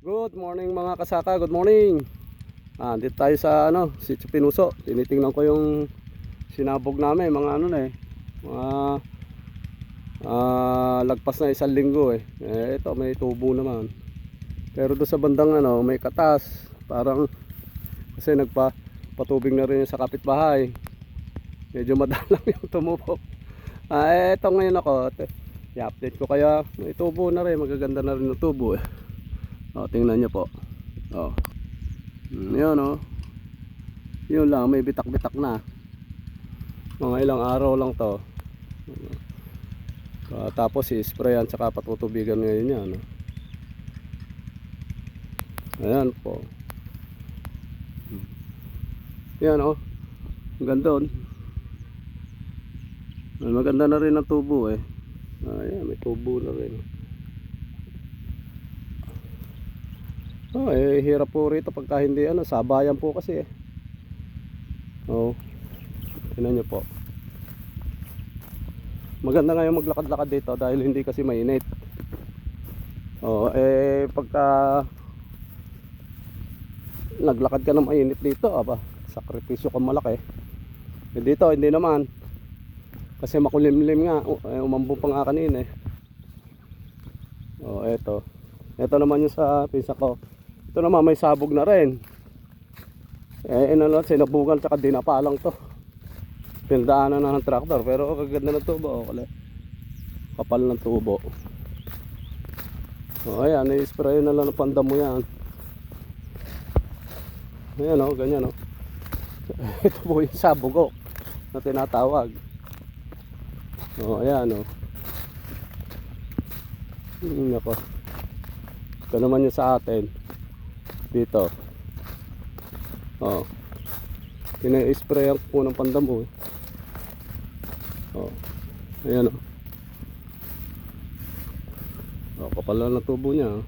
Good morning mga kasaka, good morning. Dito tayo sa Sitio Pinuso. Tinitingnan ko yung sinabog namin, mga mga lagpas na isang linggo ito may tubo naman. Pero doon sa bandang may katas, parang kasi patubig na rin sa kapitbahay. Medyo madalang yung tumubo. Ito ngayon ako, i-update ko kaya may tubo na rin, magaganda na rin yung tubo tingnan nyo po. Yun yun lang, may bitak-bitak na. Mga ilang araw lang to. Tapos i-sprayan tsaka patutubigan ngayon yan. Ayan po. Yan ang ganda. Maganda na rin ang tubo ayan, may tubo na rin. Hirap po rito pagka hindi sabayan po kasi tingnan nyo po. Maganda nga yung maglakad-lakad dito dahil hindi kasi mainit. Pagka naglakad ka ng mainit dito, sakripisyo ka malaki. Dito hindi naman kasi makulimlim nga. Umambong pa nga kanina Ito naman yung sa pisa ko. Ito naman may sabog na rin. Sinabugan tsaka dinapalang to. Pinadaanan na ng traktor. Pero kaganda ng tubo. Kapal ng tubo. Ayan, i-spray na lang ng pandamo yan. Ayan ganyan Ito po yung sabog na tinatawag. Ayan Nako. Ito naman yung sa atin dito. Pina-sprayan po ng pandamo ayan kapal na tubo niya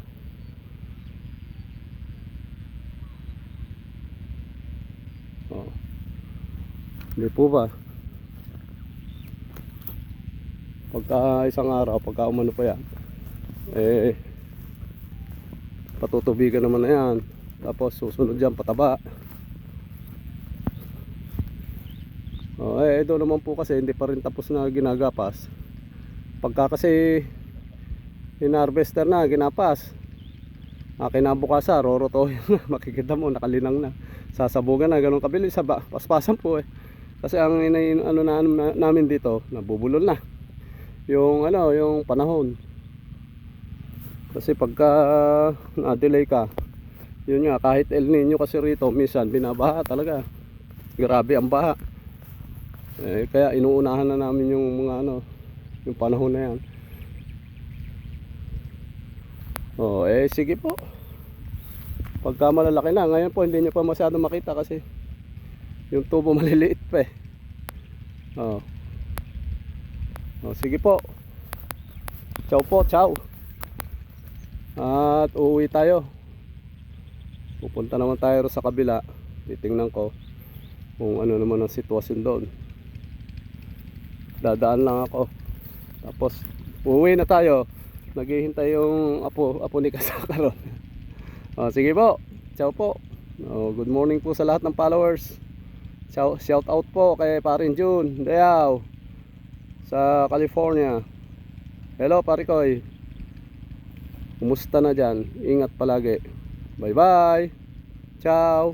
hindi po ba pagka isang araw, pagka umano pa yan patutubigan naman na yan. Tapos susunod dyan pataba. Ito naman po kasi hindi pa rin tapos na ginagapas. Pagka kasi hinarvester na, ginapas, kinabukasan rorotohin na. Makikita mo nakalinang na, sasabugan na, ganun kabilis. Paspasan po kasi ang namin dito, nabubulol na yung yung panahon. Kasi pagka na-delay ka, yun nga, kahit El Nino kasi rito minsan binabaha talaga. Grabe ang baha. Kaya inuunahan na namin yung mga yung panahon na yan. Sige po. Pagka malalaki na, ngayon po hindi nyo pa masyado makita kasi yung tubo maliliit pa sige po. Ciao po, ciao. At uuwi tayo. Pupunta naman tayo sa kabila. Titingnan ko kung ano naman ang sitwasyon doon. Dadaan lang ako. Tapos uuwi na tayo. Naghihintay yung apo ni Kasakaron. Sige po. Ciao po. Good morning po sa lahat ng followers. Shout out po kay Parin June Dayaw sa California. Hello Parikoy. Kumusta na dyan? Ingat palagi. Bye bye. Ciao.